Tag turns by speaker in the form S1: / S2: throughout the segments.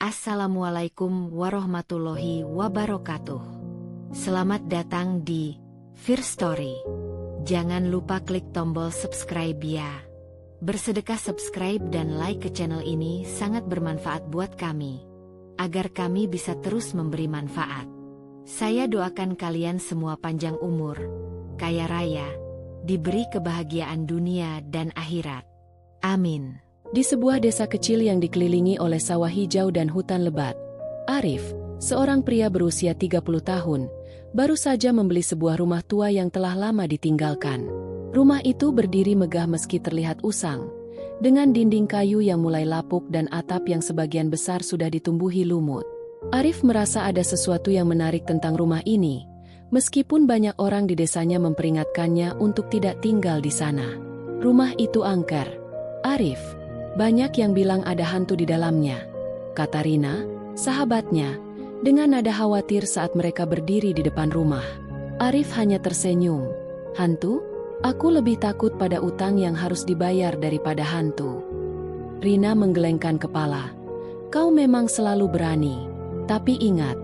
S1: Assalamualaikum warahmatullahi wabarakatuh. Selamat datang di First Story. Jangan lupa klik tombol subscribe ya. Bersedekah subscribe dan like ke channel ini sangat bermanfaat buat kami, agar kami bisa terus memberi manfaat. Saya doakan kalian semua panjang umur, kaya raya, diberi kebahagiaan dunia dan akhirat. Amin.
S2: Di sebuah desa kecil yang dikelilingi oleh sawah hijau dan hutan lebat, Arif, seorang pria berusia 30 tahun, baru saja membeli sebuah rumah tua yang telah lama ditinggalkan. Rumah itu berdiri megah meski terlihat usang, dengan dinding kayu yang mulai lapuk dan atap yang sebagian besar sudah ditumbuhi lumut. Arif merasa ada sesuatu yang menarik tentang rumah ini, meskipun banyak orang di desanya memperingatkannya untuk tidak tinggal di sana. Rumah itu angker. Arif, banyak yang bilang ada hantu di dalamnya, kata Rina, sahabatnya, dengan nada khawatir saat mereka berdiri di depan rumah. Arif hanya tersenyum. Hantu? Aku lebih takut pada utang yang harus dibayar daripada hantu. Rina menggelengkan kepala. Kau memang selalu berani. Tapi ingat,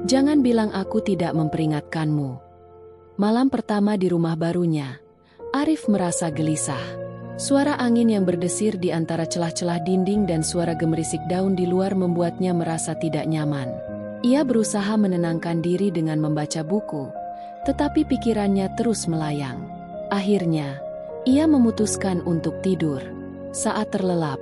S2: jangan bilang aku tidak memperingatkanmu. Malam pertama di rumah barunya, Arif merasa gelisah. Suara angin yang berdesir di antara celah-celah dinding dan suara gemerisik daun di luar membuatnya merasa tidak nyaman. Ia berusaha menenangkan diri dengan membaca buku, tetapi pikirannya terus melayang. Akhirnya, ia memutuskan untuk tidur. Saat terlelap,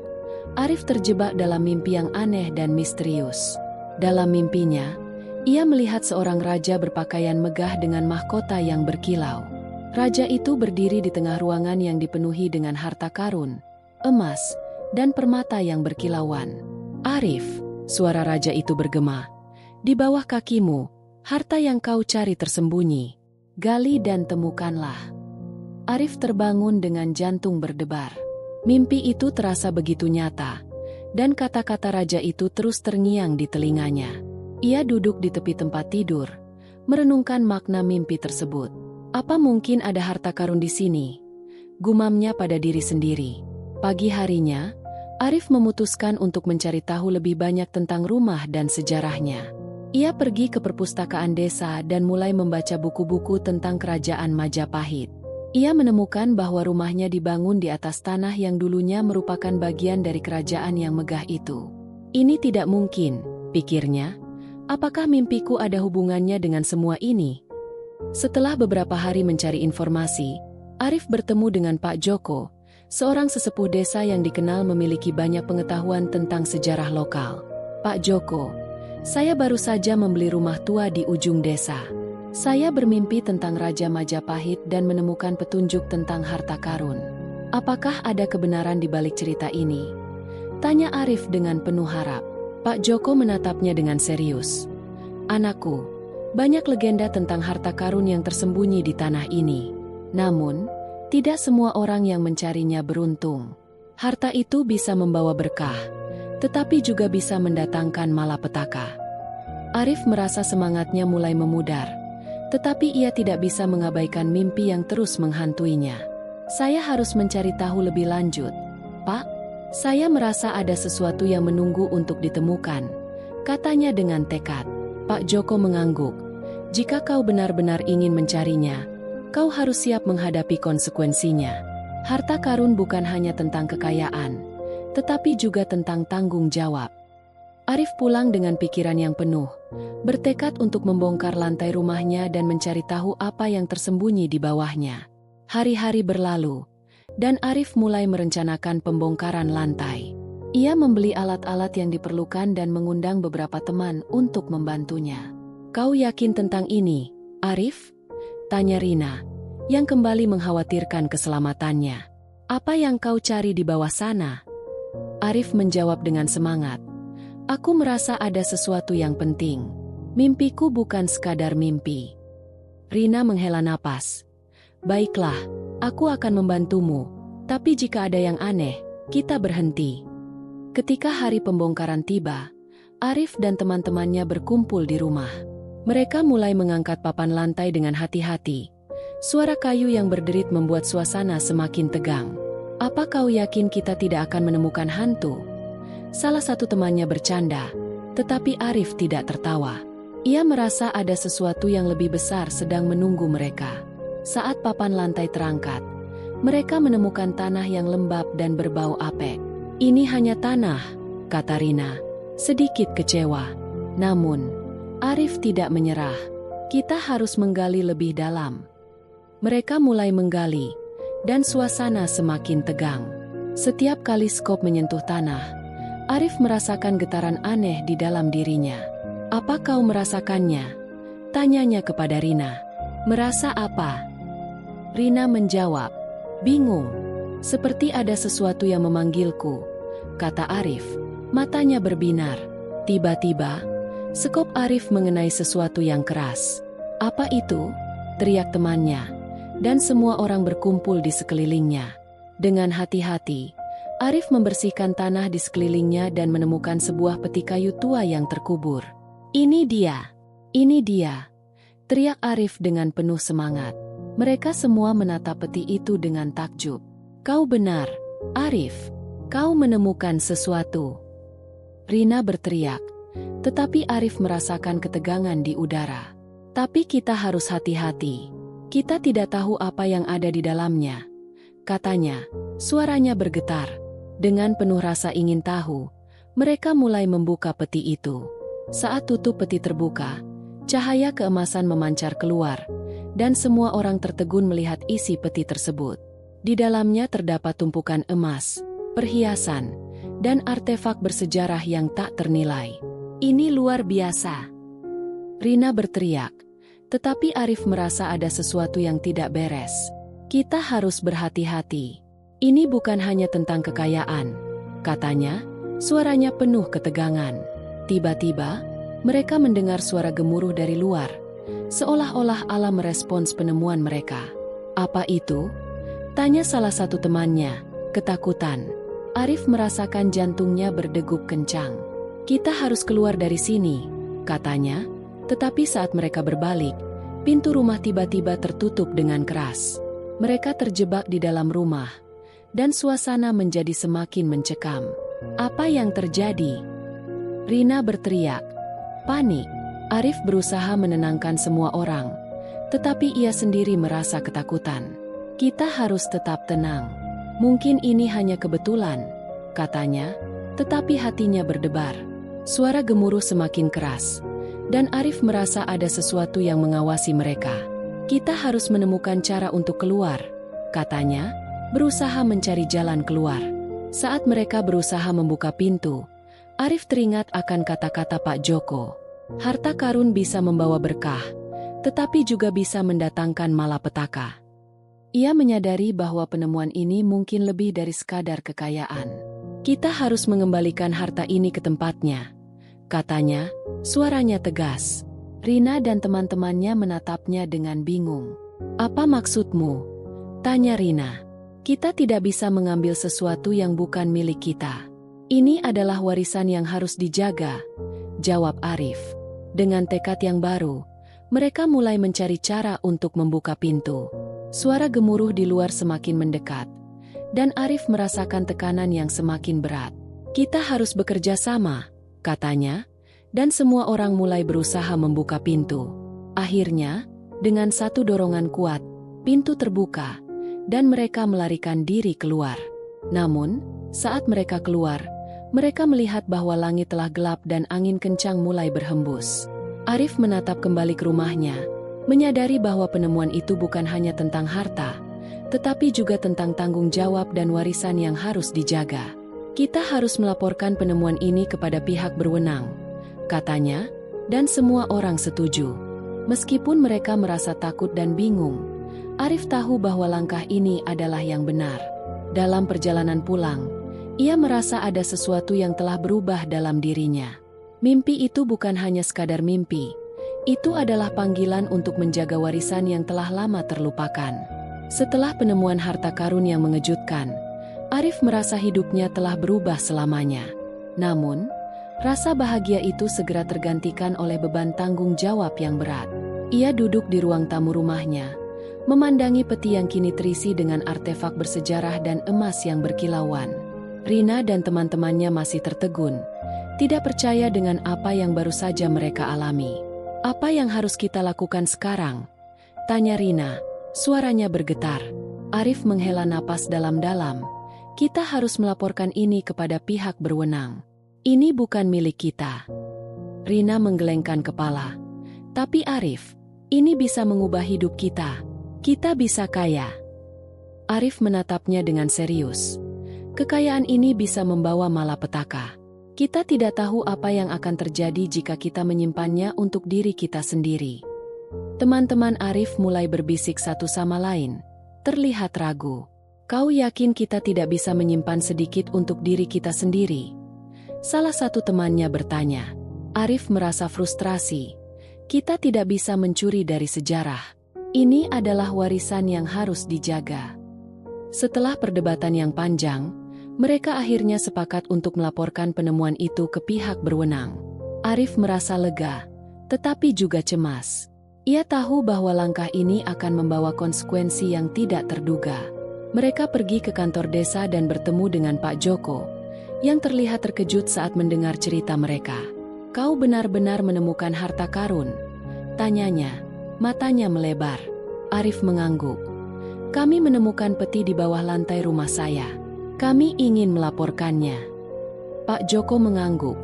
S2: Arif terjebak dalam mimpi yang aneh dan misterius. Dalam mimpinya, ia melihat seorang raja berpakaian megah dengan mahkota yang berkilau. Raja itu berdiri di tengah ruangan yang dipenuhi dengan harta karun, emas, dan permata yang berkilauan. Arif, suara raja itu bergema, di bawah kakimu, harta yang kau cari tersembunyi. Gali dan temukanlah. Arif terbangun dengan jantung berdebar. Mimpi itu terasa begitu nyata, dan kata-kata raja itu terus terngiang di telinganya. Ia duduk di tepi tempat tidur, merenungkan makna mimpi tersebut. Apa mungkin ada harta karun di sini? Gumamnya pada diri sendiri. Pagi harinya, Arif memutuskan untuk mencari tahu lebih banyak tentang rumah dan sejarahnya. Ia pergi ke perpustakaan desa dan mulai membaca buku-buku tentang kerajaan Majapahit. Ia menemukan bahwa rumahnya dibangun di atas tanah yang dulunya merupakan bagian dari kerajaan yang megah itu. Ini tidak mungkin, pikirnya. Apakah mimpiku ada hubungannya dengan semua ini? Setelah beberapa hari mencari informasi, Arif bertemu dengan Pak Joko, seorang sesepuh desa yang dikenal memiliki banyak pengetahuan tentang sejarah lokal. Pak Joko, saya baru saja membeli rumah tua di ujung desa. Saya bermimpi tentang Raja Majapahit dan menemukan petunjuk tentang harta karun. Apakah ada kebenaran di balik cerita ini? Tanya Arif dengan penuh harap. Pak Joko menatapnya dengan serius. Anakku, banyak legenda tentang harta karun yang tersembunyi di tanah ini. Namun, tidak semua orang yang mencarinya beruntung. Harta itu bisa membawa berkah, tetapi juga bisa mendatangkan malapetaka. Arif merasa semangatnya mulai memudar, tetapi ia tidak bisa mengabaikan mimpi yang terus menghantuinya. Saya harus mencari tahu lebih lanjut. Pak, saya merasa ada sesuatu yang menunggu untuk ditemukan, katanya dengan tekad. Pak Joko mengangguk. Jika kau benar-benar ingin mencarinya, kau harus siap menghadapi konsekuensinya. Harta karun bukan hanya tentang kekayaan, tetapi juga tentang tanggung jawab. Arif pulang dengan pikiran yang penuh, bertekad untuk membongkar lantai rumahnya dan mencari tahu apa yang tersembunyi di bawahnya. Hari-hari berlalu, dan Arif mulai merencanakan pembongkaran lantai. Ia membeli alat-alat yang diperlukan dan mengundang beberapa teman untuk membantunya. Kau yakin tentang ini, Arif? Tanya Rina, yang kembali mengkhawatirkan keselamatannya. Apa yang kau cari di bawah sana? Arif menjawab dengan semangat. Aku merasa ada sesuatu yang penting. Mimpiku bukan sekadar mimpi. Rina menghela napas. Baiklah, aku akan membantumu, tapi jika ada yang aneh, kita berhenti. Ketika hari pembongkaran tiba, Arif dan teman-temannya berkumpul di rumah. Mereka mulai mengangkat papan lantai dengan hati-hati. Suara kayu yang berderit membuat suasana semakin tegang. Apa kau yakin kita tidak akan menemukan hantu? Salah satu temannya bercanda. tetapi Arif tidak tertawa. Ia merasa ada sesuatu yang lebih besar sedang menunggu mereka. Saat papan lantai terangkat, mereka menemukan tanah yang lembab dan berbau apek. "Ini hanya tanah," kata Rina, sedikit kecewa. Namun, Arif tidak menyerah. "Kita harus menggali lebih dalam." Mereka mulai menggali, dan suasana semakin tegang. Setiap kali skop menyentuh tanah, Arif merasakan getaran aneh di dalam dirinya. "Apa kau merasakannya?" tanyanya kepada Rina. "Merasa apa?" Rina menjawab, "Bingung. Seperti ada sesuatu yang memanggilku," kata Arif. Matanya berbinar. Tiba-tiba, skop Arif mengenai sesuatu yang keras. "Apa itu?" teriak temannya, dan semua orang berkumpul di sekelilingnya. Dengan hati-hati, Arif membersihkan tanah di sekelilingnya dan menemukan sebuah peti kayu tua yang terkubur. "Ini dia! Ini dia!" teriak Arif dengan penuh semangat. Mereka semua menatap peti itu dengan takjub. "Kau benar, Arif. Kau menemukan sesuatu!" Rina berteriak, tetapi Arif merasakan ketegangan di udara. "Tapi kita harus hati-hati. Kita tidak tahu apa yang ada di dalamnya," katanya. Suaranya bergetar. Dengan penuh rasa ingin tahu, mereka mulai membuka peti itu. Saat tutup peti terbuka, cahaya keemasan memancar keluar, dan semua orang tertegun melihat isi peti tersebut. Di dalamnya terdapat tumpukan emas, perhiasan, dan artefak bersejarah yang tak ternilai. "Ini luar biasa!" Rina berteriak, tetapi Arif merasa ada sesuatu yang tidak beres. "Kita harus berhati-hati. Ini bukan hanya tentang kekayaan," katanya, suaranya penuh ketegangan. Tiba-tiba, mereka mendengar suara gemuruh dari luar, seolah-olah alam merespons penemuan mereka. "Apa itu?" tanya salah satu temannya, ketakutan. Arif merasakan jantungnya berdegup kencang. "Kita harus keluar dari sini," katanya, tetapi saat mereka berbalik, pintu rumah tiba-tiba tertutup dengan keras. Mereka terjebak di dalam rumah, dan suasana menjadi semakin mencekam. "Apa yang terjadi?" Rina berteriak. Panik. Arif berusaha menenangkan semua orang, tetapi ia sendiri merasa ketakutan. "Kita harus tetap tenang. Mungkin ini hanya kebetulan," katanya, tetapi hatinya berdebar. Suara gemuruh semakin keras, dan Arif merasa ada sesuatu yang mengawasi mereka. "Kita harus menemukan cara untuk keluar," katanya, berusaha mencari jalan keluar. Saat mereka berusaha membuka pintu, Arif teringat akan kata-kata Pak Joko. Harta karun bisa membawa berkah, tetapi juga bisa mendatangkan malapetaka. Ia menyadari bahwa penemuan ini mungkin lebih dari sekadar kekayaan. "Kita harus mengembalikan harta ini ke tempatnya," katanya, suaranya tegas. Rina dan teman-temannya menatapnya dengan bingung. "Apa maksudmu?" tanya Rina. "Kita tidak bisa mengambil sesuatu yang bukan milik kita. Ini adalah warisan yang harus dijaga," jawab Arif. Dengan tekad yang baru, mereka mulai mencari cara untuk membuka pintu. Suara gemuruh di luar semakin mendekat, dan Arif merasakan tekanan yang semakin berat. "Kita harus bekerja sama," katanya, dan semua orang mulai berusaha membuka pintu. Akhirnya, dengan satu dorongan kuat, pintu terbuka, dan mereka melarikan diri keluar. Namun, saat mereka keluar, mereka melihat bahwa langit telah gelap dan angin kencang mulai berhembus. Arif menatap kembali ke rumahnya, menyadari bahwa penemuan itu bukan hanya tentang harta, tetapi juga tentang tanggung jawab dan warisan yang harus dijaga. "Kita harus melaporkan penemuan ini kepada pihak berwenang," katanya, dan semua orang setuju. Meskipun mereka merasa takut dan bingung, Arif tahu bahwa langkah ini adalah yang benar. Dalam perjalanan pulang, ia merasa ada sesuatu yang telah berubah dalam dirinya. Mimpi itu bukan hanya sekadar mimpi. Itu adalah panggilan untuk menjaga warisan yang telah lama terlupakan. Setelah penemuan harta karun yang mengejutkan, Arif merasa hidupnya telah berubah selamanya. Namun, rasa bahagia itu segera tergantikan oleh beban tanggung jawab yang berat. Ia duduk di ruang tamu rumahnya, memandangi peti yang kini terisi dengan artefak bersejarah dan emas yang berkilauan. Rina dan teman-temannya masih tertegun, tidak percaya dengan apa yang baru saja mereka alami. "Apa yang harus kita lakukan sekarang?" tanya Rina, suaranya bergetar. Arif menghela napas dalam-dalam. "Kita harus melaporkan ini kepada pihak berwenang. Ini bukan milik kita." Rina menggelengkan kepala. "Tapi Arif, ini bisa mengubah hidup kita. Kita bisa kaya." Arif menatapnya dengan serius. "Kekayaan ini bisa membawa malapetaka. Kita tidak tahu apa yang akan terjadi jika kita menyimpannya untuk diri kita sendiri." Teman-teman Arif mulai berbisik satu sama lain, terlihat ragu. "Kau yakin kita tidak bisa menyimpan sedikit untuk diri kita sendiri?" salah satu temannya bertanya. Arif merasa frustrasi. "Kita tidak bisa mencuri dari sejarah. Ini adalah warisan yang harus dijaga." Setelah perdebatan yang panjang, mereka akhirnya sepakat untuk melaporkan penemuan itu ke pihak berwenang. Arif merasa lega, tetapi juga cemas. Ia tahu bahwa langkah ini akan membawa konsekuensi yang tidak terduga. Mereka pergi ke kantor desa dan bertemu dengan Pak Joko, yang terlihat terkejut saat mendengar cerita mereka. "Kau benar-benar menemukan harta karun?" tanyanya, matanya melebar. Arif mengangguk. "Kami menemukan peti di bawah lantai rumah saya. Kami ingin melaporkannya." Pak Joko mengangguk,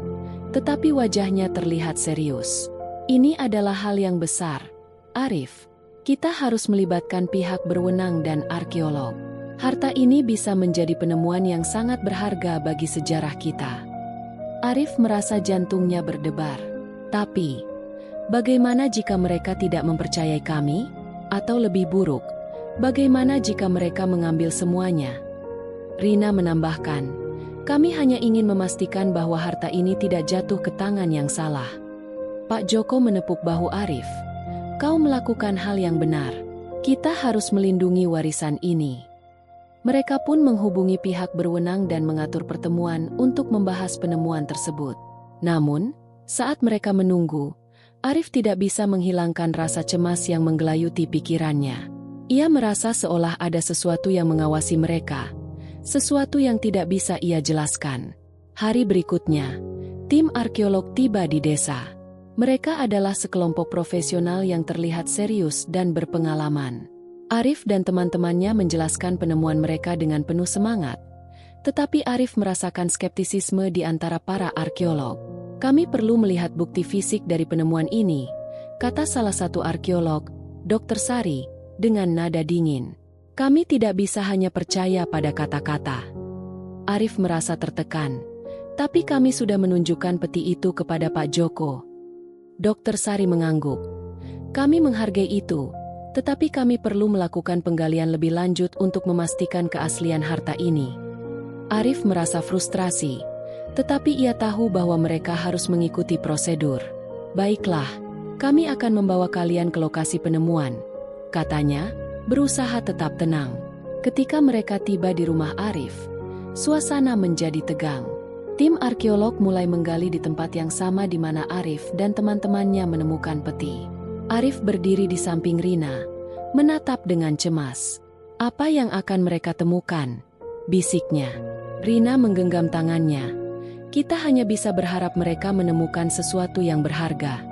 S2: tetapi wajahnya terlihat serius. "Ini adalah hal yang besar, Arif. Kita harus melibatkan pihak berwenang dan arkeolog. Harta ini bisa menjadi penemuan yang sangat berharga bagi sejarah kita." Arif merasa jantungnya berdebar. "Tapi, bagaimana jika mereka tidak mempercayai kami? Atau lebih buruk, bagaimana jika mereka mengambil semuanya?" Rina menambahkan, "Kami hanya ingin memastikan bahwa harta ini tidak jatuh ke tangan yang salah." Pak Joko menepuk bahu Arif. "Kau melakukan hal yang benar. Kita harus melindungi warisan ini." Mereka pun menghubungi pihak berwenang dan mengatur pertemuan untuk membahas penemuan tersebut. Namun, saat mereka menunggu, Arif tidak bisa menghilangkan rasa cemas yang menggelayuti pikirannya. Ia merasa seolah ada sesuatu yang mengawasi mereka, sesuatu yang tidak bisa ia jelaskan. Hari berikutnya, tim arkeolog tiba di desa. Mereka adalah sekelompok profesional yang terlihat serius dan berpengalaman. Arif dan teman-temannya menjelaskan penemuan mereka dengan penuh semangat. Tetapi Arif merasakan skeptisisme di antara para arkeolog. "Kami perlu melihat bukti fisik dari penemuan ini," kata salah satu arkeolog, Dr. Sari, dengan nada dingin. "Kami tidak bisa hanya percaya pada kata-kata." Arif merasa tertekan. "Tapi kami sudah menunjukkan peti itu kepada Pak Joko." Dr. Sari mengangguk. "Kami menghargai itu, tetapi kami perlu melakukan penggalian lebih lanjut untuk memastikan keaslian harta ini." Arif merasa frustrasi, tetapi ia tahu bahwa mereka harus mengikuti prosedur. "Baiklah, kami akan membawa kalian ke lokasi penemuan," katanya, berusaha tetap tenang. Ketika mereka tiba di rumah Arif, suasana menjadi tegang. Tim arkeolog mulai menggali di tempat yang sama di mana Arif dan teman-temannya menemukan peti. Arif berdiri di samping Rina, menatap dengan cemas. "Apa yang akan mereka temukan?" bisiknya. Rina menggenggam tangannya. "Kita hanya bisa berharap mereka menemukan sesuatu yang berharga."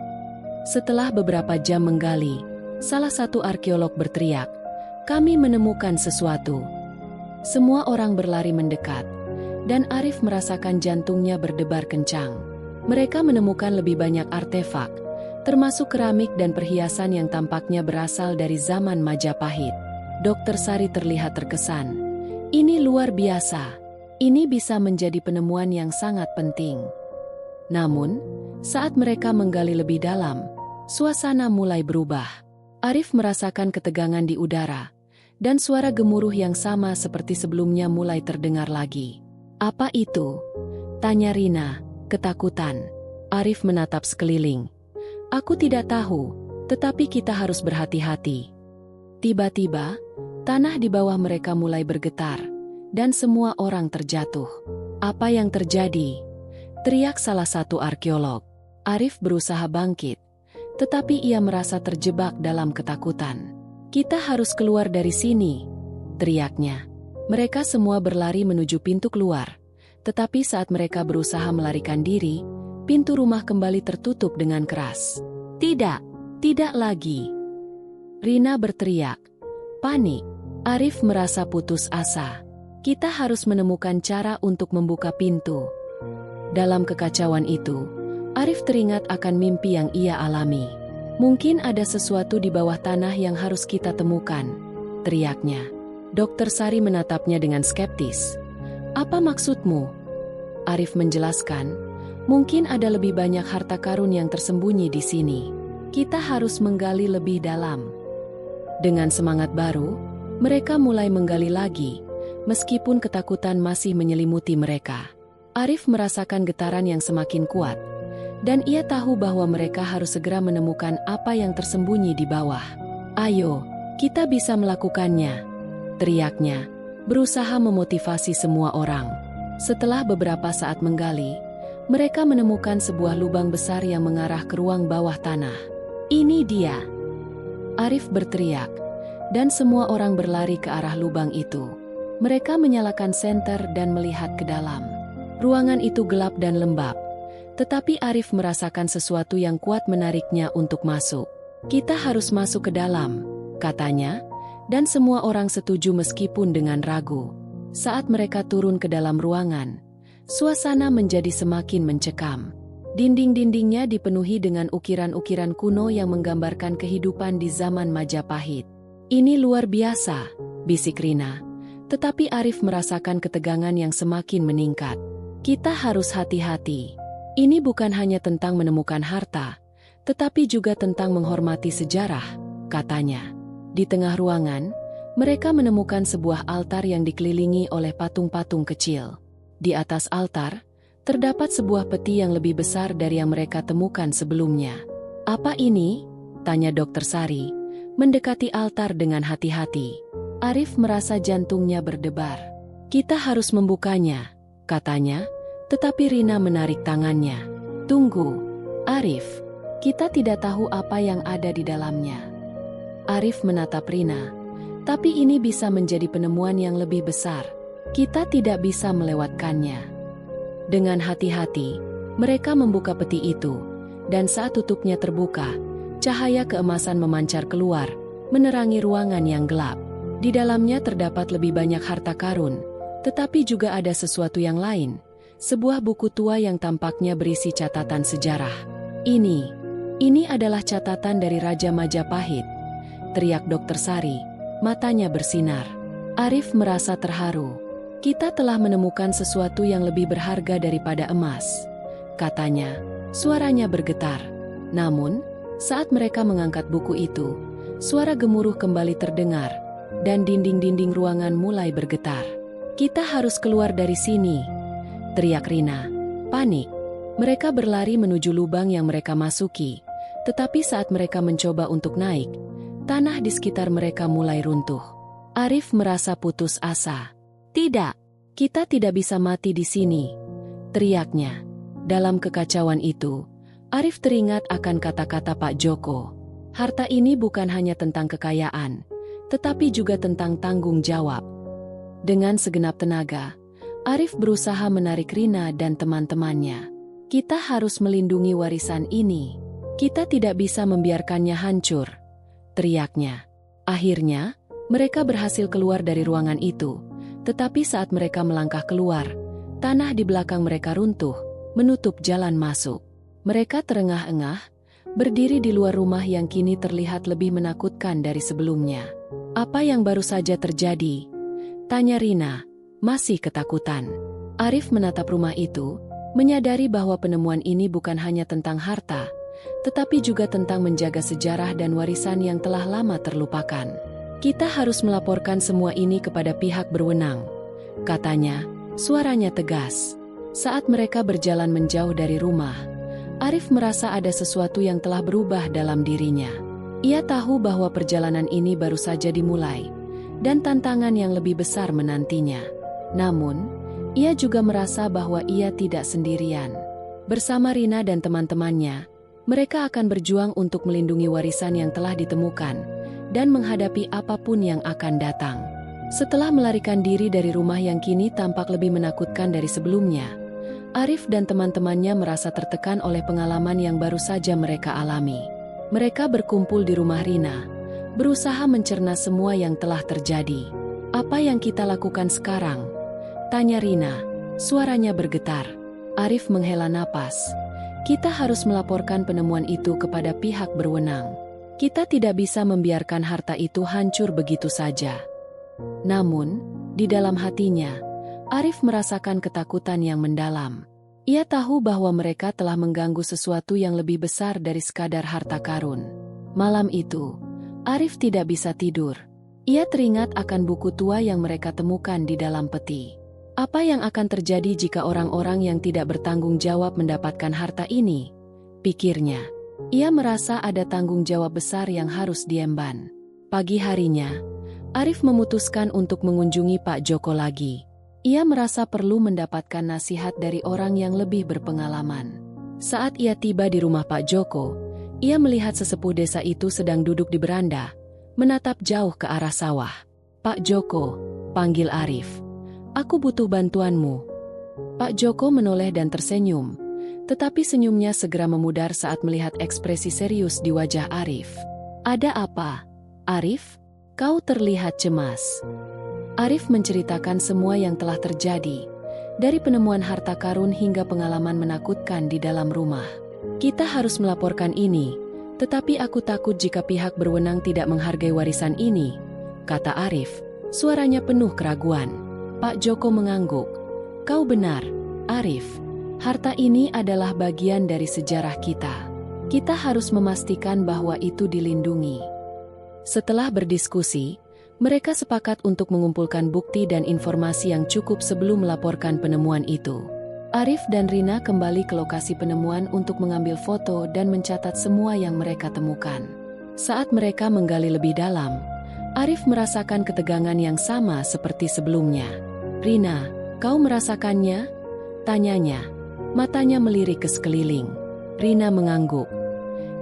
S2: Setelah beberapa jam menggali, salah satu arkeolog berteriak, "Kami menemukan sesuatu." Semua orang berlari mendekat, dan Arif merasakan jantungnya berdebar kencang. Mereka menemukan lebih banyak artefak, termasuk keramik dan perhiasan yang tampaknya berasal dari zaman Majapahit. Dr. Sari terlihat terkesan. "Ini luar biasa. Ini bisa menjadi penemuan yang sangat penting." Namun, saat mereka menggali lebih dalam, suasana mulai berubah. Arif merasakan ketegangan di udara, dan suara gemuruh yang sama seperti sebelumnya mulai terdengar lagi. "Apa itu?" tanya Rina, ketakutan. Arif menatap sekeliling. "Aku tidak tahu, tetapi kita harus berhati-hati." Tiba-tiba, tanah di bawah mereka mulai bergetar, dan semua orang terjatuh. "Apa yang terjadi?" teriak salah satu arkeolog. Arif berusaha bangkit, tetapi ia merasa terjebak dalam ketakutan. "Kita harus keluar dari sini," teriaknya. Mereka semua berlari menuju pintu keluar, Tetapi saat mereka berusaha melarikan diri, pintu rumah kembali tertutup dengan keras. "Tidak, tidak lagi!" Rina berteriak. Panik. Arif merasa putus asa. Kita harus menemukan cara untuk membuka pintu. Dalam kekacauan itu, Arif teringat akan mimpi yang ia alami. "Mungkin ada sesuatu di bawah tanah yang harus kita temukan," teriaknya. Dokter Sari menatapnya dengan skeptis. "Apa maksudmu?" Arif menjelaskan, "Mungkin ada lebih banyak harta karun yang tersembunyi di sini. Kita harus menggali lebih dalam." Dengan semangat baru, mereka mulai menggali lagi, meskipun ketakutan masih menyelimuti mereka. Arif merasakan getaran yang semakin kuat, dan ia tahu bahwa mereka harus segera menemukan apa yang tersembunyi di bawah. "Ayo, kita bisa melakukannya," teriaknya, berusaha memotivasi semua orang. Setelah beberapa saat menggali, mereka menemukan sebuah lubang besar yang mengarah ke ruang bawah tanah. "Ini dia!" Arif berteriak, dan semua orang berlari ke arah lubang itu. Mereka menyalakan senter dan melihat ke dalam. Ruangan itu gelap dan lembab, tetapi Arif merasakan sesuatu yang kuat menariknya untuk masuk. "Kita harus masuk ke dalam," katanya, dan semua orang setuju meskipun dengan ragu. Saat mereka turun ke dalam ruangan, suasana menjadi semakin mencekam. Dinding-dindingnya dipenuhi dengan ukiran-ukiran kuno yang menggambarkan kehidupan di zaman Majapahit. "Ini luar biasa," bisik Rina. Tetapi Arif merasakan ketegangan yang semakin meningkat. "Kita harus hati-hati. Ini bukan hanya tentang menemukan harta, tetapi juga tentang menghormati sejarah," katanya. Di tengah ruangan, mereka menemukan sebuah altar yang dikelilingi oleh patung-patung kecil. Di atas altar, terdapat sebuah peti yang lebih besar dari yang mereka temukan sebelumnya. "Apa ini?" tanya Dokter Sari, mendekati altar dengan hati-hati. Arif merasa jantungnya berdebar. "Kita harus membukanya," katanya, tetapi Rina menarik tangannya. "Tunggu, Arif, kita tidak tahu apa yang ada di dalamnya." Arif menatap Rina. "Tapi ini bisa menjadi penemuan yang lebih besar. Kita tidak bisa melewatkannya." Dengan hati-hati, mereka membuka peti itu, dan saat tutupnya terbuka, cahaya keemasan memancar keluar, menerangi ruangan yang gelap. Di dalamnya terdapat lebih banyak harta karun, tetapi juga ada sesuatu yang lain, sebuah buku tua yang tampaknya berisi catatan sejarah. Ini adalah catatan dari Raja Majapahit," teriak Dokter Sari, matanya bersinar. Arif merasa terharu. "Kita telah menemukan sesuatu yang lebih berharga daripada emas," katanya, suaranya bergetar. Namun, saat mereka mengangkat buku itu, suara gemuruh kembali terdengar, dan dinding-dinding ruangan mulai bergetar. "Kita harus keluar dari sini," teriak Rina. Panik. Mereka berlari menuju lubang yang mereka masuki, tetapi saat mereka mencoba untuk naik, tanah di sekitar mereka mulai runtuh. Arif merasa putus asa. "Tidak, kita tidak bisa mati di sini," teriaknya. Dalam kekacauan itu, Arif teringat akan kata-kata Pak Joko. Harta ini bukan hanya tentang kekayaan, tetapi juga tentang tanggung jawab. Dengan segenap tenaga, Arif berusaha menarik Rina dan teman-temannya. "Kita harus melindungi warisan ini. Kita tidak bisa membiarkannya hancur," teriaknya. Akhirnya, mereka berhasil keluar dari ruangan itu. Tetapi saat mereka melangkah keluar, tanah di belakang mereka runtuh, menutup jalan masuk. Mereka terengah-engah, berdiri di luar rumah yang kini terlihat lebih menakutkan dari sebelumnya. "Apa yang baru saja terjadi?" tanya Rina, masih ketakutan. Arif menatap rumah itu, menyadari bahwa penemuan ini bukan hanya tentang harta, tetapi juga tentang menjaga sejarah dan warisan yang telah lama terlupakan. "Kita harus melaporkan semua ini kepada pihak berwenang," katanya, suaranya tegas. Saat mereka berjalan menjauh dari rumah, Arif merasa ada sesuatu yang telah berubah dalam dirinya. Ia tahu bahwa perjalanan ini baru saja dimulai, dan tantangan yang lebih besar menantinya. Namun, ia juga merasa bahwa ia tidak sendirian. Bersama Rina dan teman-temannya, mereka akan berjuang untuk melindungi warisan yang telah ditemukan, dan menghadapi apapun yang akan datang. Setelah melarikan diri dari rumah yang kini tampak lebih menakutkan dari sebelumnya, Arif dan teman-temannya merasa tertekan oleh pengalaman yang baru saja mereka alami. Mereka berkumpul di rumah Rina, berusaha mencerna semua yang telah terjadi. "Apa yang kita lakukan sekarang?" tanya Rina, suaranya bergetar. Arif menghela napas. "Kita harus melaporkan penemuan itu kepada pihak berwenang. Kita tidak bisa membiarkan harta itu hancur begitu saja." Namun, di dalam hatinya, Arif merasakan ketakutan yang mendalam. Ia tahu bahwa mereka telah mengganggu sesuatu yang lebih besar dari sekadar harta karun. Malam itu, Arif tidak bisa tidur. Ia teringat akan buku tua yang mereka temukan di dalam peti. Apa yang akan terjadi jika orang-orang yang tidak bertanggung jawab mendapatkan harta ini? Pikirnya. Ia merasa ada tanggung jawab besar yang harus diemban. Pagi harinya, Arif memutuskan untuk mengunjungi Pak Joko lagi. Ia merasa perlu mendapatkan nasihat dari orang yang lebih berpengalaman. Saat ia tiba di rumah Pak Joko, ia melihat sesepuh desa itu sedang duduk di beranda, menatap jauh ke arah sawah. "Pak Joko," panggil Arif. "Aku butuh bantuanmu." Pak Joko menoleh dan tersenyum, tetapi senyumnya segera memudar saat melihat ekspresi serius di wajah Arif. "Ada apa, Arif? Kau terlihat cemas." Arif menceritakan semua yang telah terjadi, dari penemuan harta karun hingga pengalaman menakutkan di dalam rumah. "Kita harus melaporkan ini, tetapi aku takut jika pihak berwenang tidak menghargai warisan ini," kata Arif, suaranya penuh keraguan. Pak Joko mengangguk. "Kau benar, Arif. Harta ini adalah bagian dari sejarah kita. Kita harus memastikan bahwa itu dilindungi." Setelah berdiskusi, mereka sepakat untuk mengumpulkan bukti dan informasi yang cukup sebelum melaporkan penemuan itu. Arif dan Rina kembali ke lokasi penemuan untuk mengambil foto dan mencatat semua yang mereka temukan. Saat mereka menggali lebih dalam, Arif merasakan ketegangan yang sama seperti sebelumnya. "Rina, kau merasakannya?" tanyanya. Matanya melirik ke sekeliling. Rina mengangguk.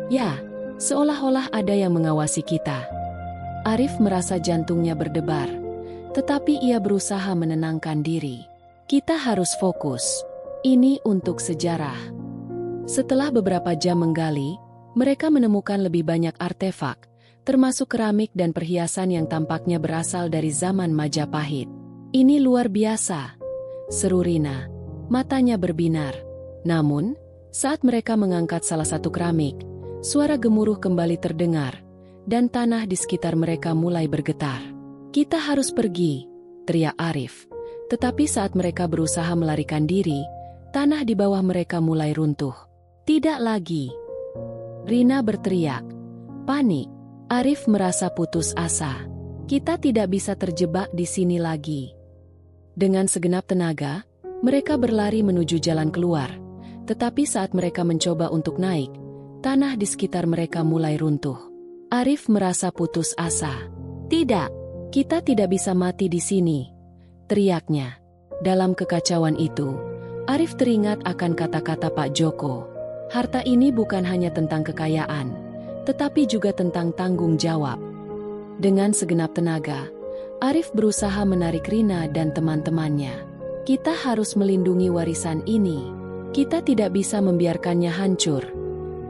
S2: "Ya, seolah-olah ada yang mengawasi kita." Arif merasa jantungnya berdebar, tetapi ia berusaha menenangkan diri. "Kita harus fokus. Ini untuk sejarah." Setelah beberapa jam menggali, mereka menemukan lebih banyak artefak, termasuk keramik dan perhiasan yang tampaknya berasal dari zaman Majapahit. "Ini luar biasa," seru Rina. Matanya berbinar. Namun, saat mereka mengangkat salah satu keramik, suara gemuruh kembali terdengar, dan tanah di sekitar mereka mulai bergetar. "Kita harus pergi," teriak Arif. Tetapi saat mereka berusaha melarikan diri, tanah di bawah mereka mulai runtuh. "Tidak lagi!" Rina berteriak. Panik. Arif merasa putus asa. "Kita tidak bisa terjebak di sini lagi." Dengan segenap tenaga, mereka berlari menuju jalan keluar. Tetapi saat mereka mencoba untuk naik, tanah di sekitar mereka mulai runtuh. Arif merasa putus asa. "Tidak, kita tidak bisa mati di sini," teriaknya. Dalam kekacauan itu, Arif teringat akan kata-kata Pak Joko. Harta ini bukan hanya tentang kekayaan, tetapi juga tentang tanggung jawab. Dengan segenap tenaga, Arif berusaha menarik Rina dan teman-temannya. "Kita harus melindungi warisan ini. Kita tidak bisa membiarkannya hancur,"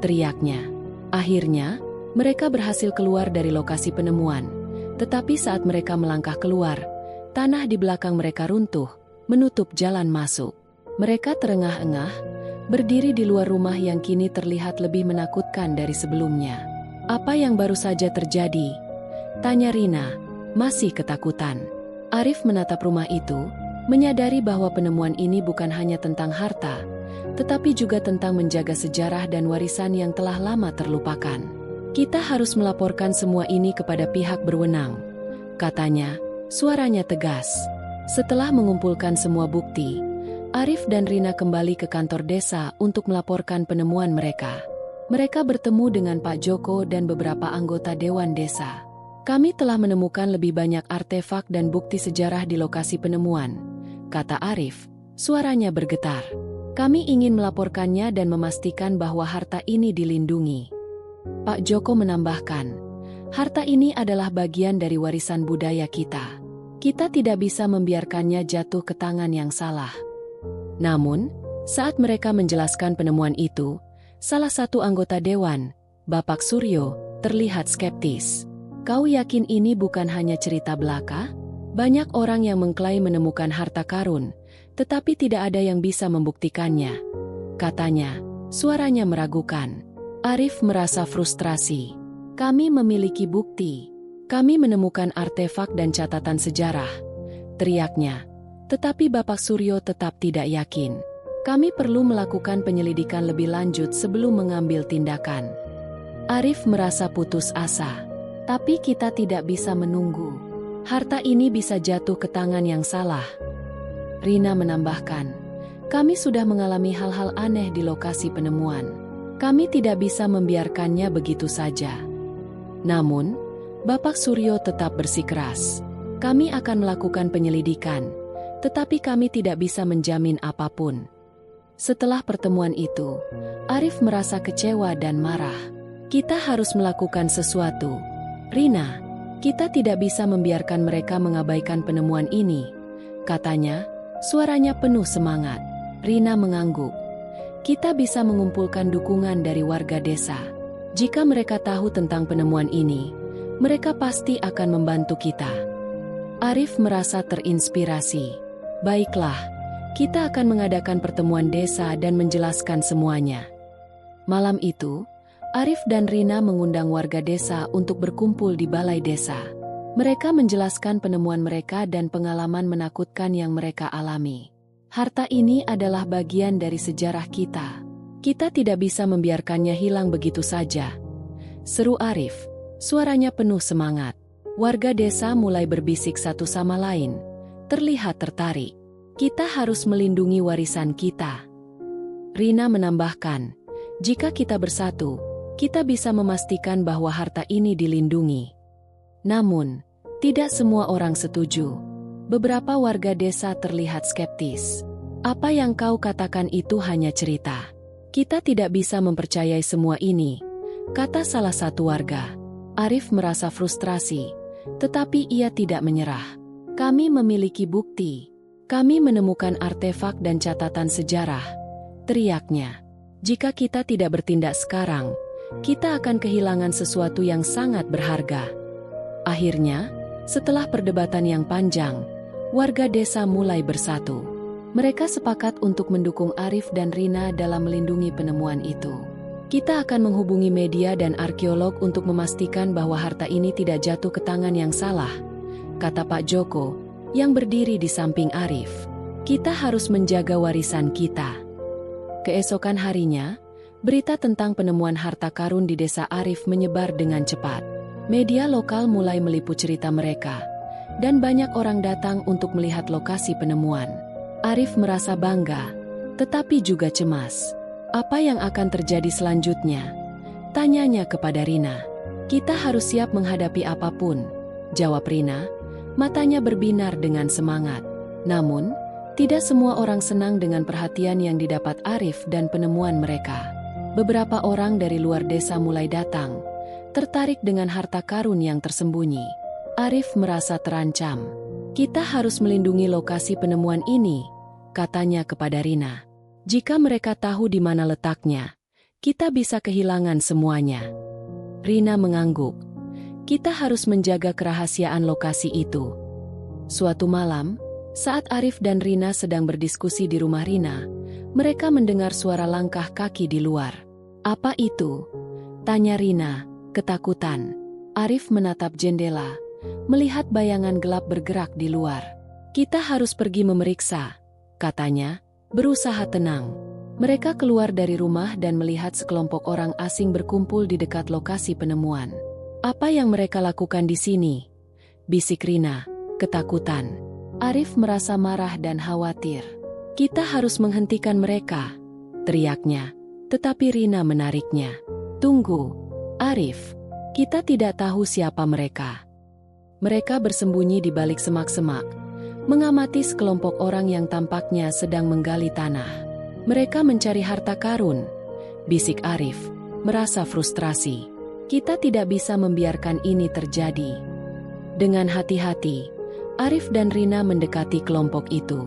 S2: teriaknya. Akhirnya, mereka berhasil keluar dari lokasi penemuan. Tetapi saat mereka melangkah keluar, tanah di belakang mereka runtuh, menutup jalan masuk. Mereka terengah-engah, berdiri di luar rumah yang kini terlihat lebih menakutkan dari sebelumnya. "Apa yang baru saja terjadi?" tanya Rina, masih ketakutan. Arif menatap rumah itu, menyadari bahwa penemuan ini bukan hanya tentang harta, tetapi juga tentang menjaga sejarah dan warisan yang telah lama terlupakan. "Kita harus melaporkan semua ini kepada pihak berwenang," katanya, suaranya tegas. Setelah mengumpulkan semua bukti, Arif dan Rina kembali ke kantor desa untuk melaporkan penemuan mereka. Mereka bertemu dengan Pak Joko dan beberapa anggota Dewan Desa. "Kami telah menemukan lebih banyak artefak dan bukti sejarah di lokasi penemuan," kata Arif, suaranya bergetar. "Kami ingin melaporkannya dan memastikan bahwa harta ini dilindungi." Pak Joko menambahkan, "Harta ini adalah bagian dari warisan budaya kita. Kita tidak bisa membiarkannya jatuh ke tangan yang salah. Namun, saat mereka menjelaskan penemuan itu, salah satu anggota dewan, Bapak Suryo, terlihat skeptis. Kau yakin ini bukan hanya cerita belaka? Banyak orang yang mengklaim menemukan harta karun, tetapi tidak ada yang bisa membuktikannya. Katanya, suaranya meragukan. Arif merasa frustrasi. Kami memiliki bukti. Kami menemukan artefak dan catatan sejarah, teriaknya. Tetapi Bapak Suryo tetap tidak yakin. Kami perlu melakukan penyelidikan lebih lanjut sebelum mengambil tindakan. Arif merasa putus asa. Tapi kita tidak bisa menunggu. Harta ini bisa jatuh ke tangan yang salah. Rina menambahkan, kami sudah mengalami hal-hal aneh di lokasi penemuan. Kami tidak bisa membiarkannya begitu saja. Namun, Bapak Suryo tetap bersikeras. Kami akan melakukan penyelidikan, tetapi kami tidak bisa menjamin apapun. Setelah pertemuan itu, Arif merasa kecewa dan marah. Kita harus melakukan sesuatu. Rina, kita tidak bisa membiarkan mereka mengabaikan penemuan ini, katanya, suaranya penuh semangat. Rina mengangguk. Kita bisa mengumpulkan dukungan dari warga desa. Jika mereka tahu tentang penemuan ini, mereka pasti akan membantu kita. Arif merasa terinspirasi. Baiklah, kita akan mengadakan pertemuan desa dan menjelaskan semuanya. Malam itu, Arif dan Rina mengundang warga desa untuk berkumpul di balai desa. Mereka menjelaskan penemuan mereka dan pengalaman menakutkan yang mereka alami. Harta ini adalah bagian dari sejarah kita. Kita tidak bisa membiarkannya hilang begitu saja, seru Arif. Suaranya penuh semangat. Warga desa mulai berbisik satu sama lain. Terlihat tertarik. Kita harus melindungi warisan kita. Rina menambahkan, jika kita bersatu, kita bisa memastikan bahwa harta ini dilindungi. Namun, tidak semua orang setuju. Beberapa warga desa terlihat skeptis. Apa yang kau katakan itu hanya cerita. Kita tidak bisa mempercayai semua ini, kata salah satu warga. Arif merasa frustrasi, tetapi ia tidak menyerah. Kami memiliki bukti. Kami menemukan artefak dan catatan sejarah, teriaknya. Jika kita tidak bertindak sekarang, kita akan kehilangan sesuatu yang sangat berharga. Akhirnya, setelah perdebatan yang panjang, warga desa mulai bersatu. Mereka sepakat untuk mendukung Arif dan Rina dalam melindungi penemuan itu. Kita akan menghubungi media dan arkeolog untuk memastikan bahwa harta ini tidak jatuh ke tangan yang salah, kata Pak Joko, yang berdiri di samping Arif. Kita harus menjaga warisan kita. Keesokan harinya, berita tentang penemuan harta karun di desa Arif menyebar dengan cepat. Media lokal mulai meliput cerita mereka, dan banyak orang datang untuk melihat lokasi penemuan. Arif merasa bangga, tetapi juga cemas. Apa yang akan terjadi selanjutnya? Tanyanya kepada Rina. Kita harus siap menghadapi apapun, jawab Rina, matanya berbinar dengan semangat. Namun, tidak semua orang senang dengan perhatian yang didapat Arif dan penemuan mereka. Beberapa orang dari luar desa mulai datang, tertarik dengan harta karun yang tersembunyi. Arif merasa terancam. Kita harus melindungi lokasi penemuan ini, katanya kepada Rina. Jika mereka tahu di mana letaknya, kita bisa kehilangan semuanya. Rina mengangguk. Kita harus menjaga kerahasiaan lokasi itu. Suatu malam, saat Arif dan Rina sedang berdiskusi di rumah Rina, mereka mendengar suara langkah kaki di luar. Apa itu? Tanya Rina, ketakutan. Arif menatap jendela, melihat bayangan gelap bergerak di luar. Kita harus pergi memeriksa, katanya, berusaha tenang. Mereka keluar dari rumah dan melihat sekelompok orang asing berkumpul di dekat lokasi penemuan. Apa yang mereka lakukan di sini? Bisik Rina, ketakutan. Arif merasa marah dan khawatir. Kita harus menghentikan mereka, teriaknya. Tetapi Rina menariknya. Tunggu, Arif. Kita tidak tahu siapa mereka. Mereka bersembunyi di balik semak-semak, mengamati sekelompok orang yang tampaknya sedang menggali tanah. Mereka mencari harta karun, bisik Arif, merasa frustrasi. Kita tidak bisa membiarkan ini terjadi. Dengan hati-hati, Arif dan Rina mendekati kelompok itu.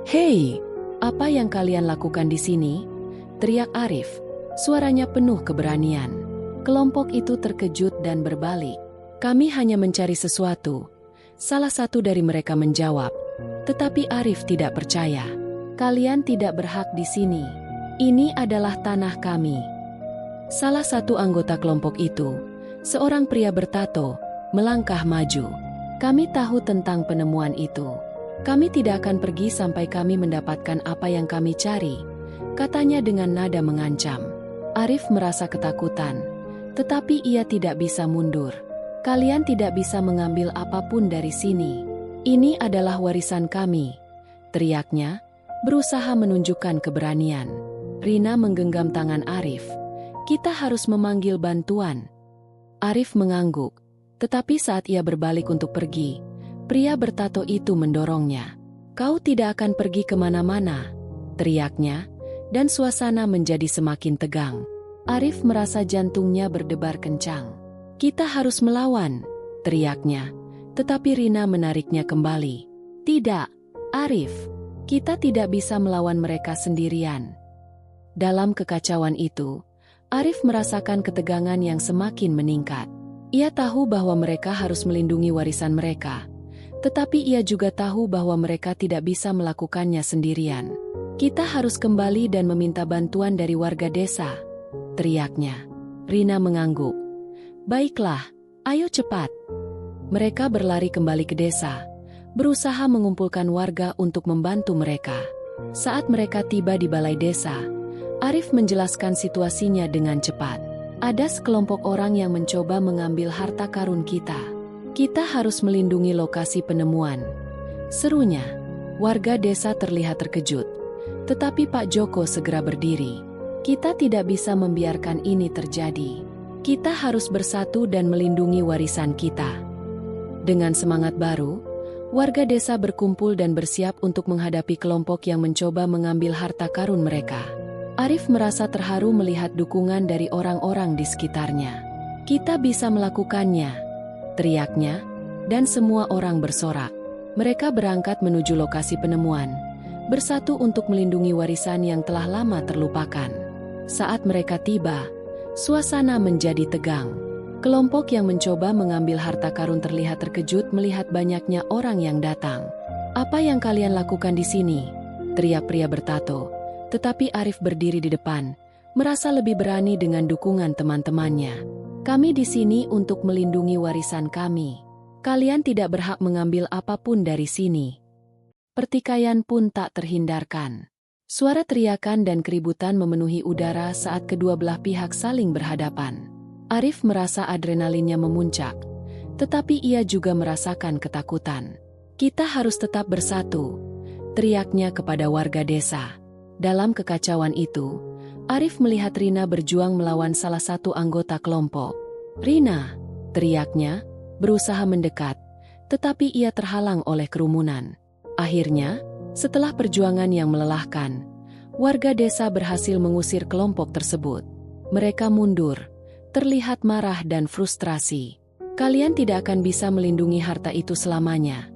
S2: "Hei, apa yang kalian lakukan di sini?" teriak Arif. Suaranya penuh keberanian. Kelompok itu terkejut dan berbalik. "Kami hanya mencari sesuatu," salah satu dari mereka menjawab. Tetapi Arif tidak percaya. "Kalian tidak berhak di sini. Ini adalah tanah kami." Salah satu anggota kelompok itu, seorang pria bertato, melangkah maju. "Kami tahu tentang penemuan itu. Kami tidak akan pergi sampai kami mendapatkan apa yang kami cari," katanya dengan nada mengancam. Arif merasa ketakutan, tetapi ia tidak bisa mundur. "Kalian tidak bisa mengambil apapun dari sini. Ini adalah warisan kami," teriaknya, berusaha menunjukkan keberanian. Rina menggenggam tangan Arif. "Kita harus memanggil bantuan." Arif mengangguk, tetapi saat ia berbalik untuk pergi, pria bertato itu mendorongnya. "Kau tidak akan pergi kemana-mana," teriaknya, dan suasana menjadi semakin tegang. Arif merasa jantungnya berdebar kencang. "Kita harus melawan," teriaknya, tetapi Rina menariknya kembali. "Tidak, Arif, kita tidak bisa melawan mereka sendirian." Dalam kekacauan itu, Arif merasakan ketegangan yang semakin meningkat. Ia tahu bahwa mereka harus melindungi warisan mereka, tetapi ia juga tahu bahwa mereka tidak bisa melakukannya sendirian. "Kita harus kembali dan meminta bantuan dari warga desa," teriaknya. Rina mengangguk. "Baiklah, ayo cepat." Mereka berlari kembali ke desa, berusaha mengumpulkan warga untuk membantu mereka. Saat mereka tiba di balai desa, Arif menjelaskan situasinya dengan cepat. "Ada sekelompok orang yang mencoba mengambil harta karun kita. Kita harus melindungi lokasi penemuan," serunya. Warga desa terlihat terkejut, tetapi Pak Joko segera berdiri. "Kita tidak bisa membiarkan ini terjadi. Kita harus bersatu dan melindungi warisan kita." Dengan semangat baru, warga desa berkumpul dan bersiap untuk menghadapi kelompok yang mencoba mengambil harta karun mereka. Arif merasa terharu melihat dukungan dari orang-orang di sekitarnya. "Kita bisa melakukannya," teriaknya, dan semua orang bersorak. Mereka berangkat menuju lokasi penemuan, bersatu untuk melindungi warisan yang telah lama terlupakan. Saat mereka tiba, suasana menjadi tegang. Kelompok yang mencoba mengambil harta karun terlihat terkejut melihat banyaknya orang yang datang. "Apa yang kalian lakukan di sini?" teriak pria bertato. Tetapi Arif berdiri di depan, merasa lebih berani dengan dukungan teman-temannya. "Kami di sini untuk melindungi warisan kami. Kalian tidak berhak mengambil apapun dari sini." Pertikaian pun tak terhindarkan. Suara teriakan dan keributan memenuhi udara saat kedua belah pihak saling berhadapan. Arif merasa adrenalinnya memuncak, tetapi ia juga merasakan ketakutan. "Kita harus tetap bersatu," teriaknya kepada warga desa. Dalam kekacauan itu, Arif melihat Rina berjuang melawan salah satu anggota kelompok. "Rina!" teriaknya, berusaha mendekat, tetapi ia terhalang oleh kerumunan. Akhirnya, setelah perjuangan yang melelahkan, warga desa berhasil mengusir kelompok tersebut. Mereka mundur, terlihat marah dan frustrasi. "Kalian tidak akan bisa melindungi harta itu selamanya,"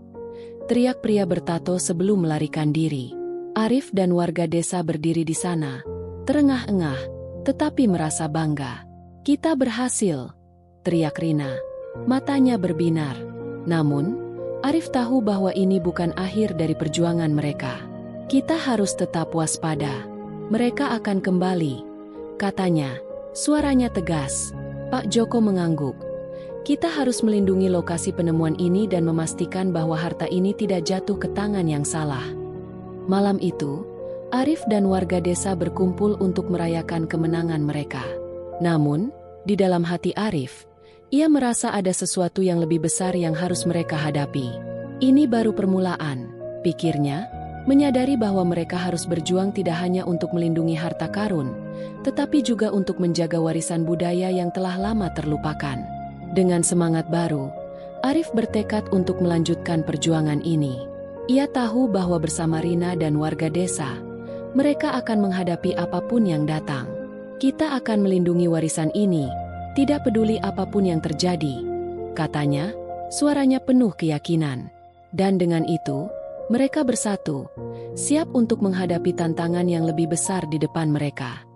S2: teriak pria bertato sebelum melarikan diri. Arif dan warga desa berdiri di sana, terengah-engah, tetapi merasa bangga. "Kita berhasil," teriak Rina. Matanya berbinar. Namun, Arif tahu bahwa ini bukan akhir dari perjuangan mereka. "Kita harus tetap waspada. Mereka akan kembali," katanya. Suaranya tegas. Pak Joko mengangguk. "Kita harus melindungi lokasi penemuan ini dan memastikan bahwa harta ini tidak jatuh ke tangan yang salah." Malam itu, Arif dan warga desa berkumpul untuk merayakan kemenangan mereka. Namun, di dalam hati Arif, ia merasa ada sesuatu yang lebih besar yang harus mereka hadapi. Ini baru permulaan, pikirnya, menyadari bahwa mereka harus berjuang tidak hanya untuk melindungi harta karun, tetapi juga untuk menjaga warisan budaya yang telah lama terlupakan. Dengan semangat baru, Arif bertekad untuk melanjutkan perjuangan ini. Ia tahu bahwa bersama Rina dan warga desa, mereka akan menghadapi apapun yang datang. "Kita akan melindungi warisan ini, tidak peduli apapun yang terjadi," katanya, suaranya penuh keyakinan. Dan dengan itu, mereka bersatu, siap untuk menghadapi tantangan yang lebih besar di depan mereka.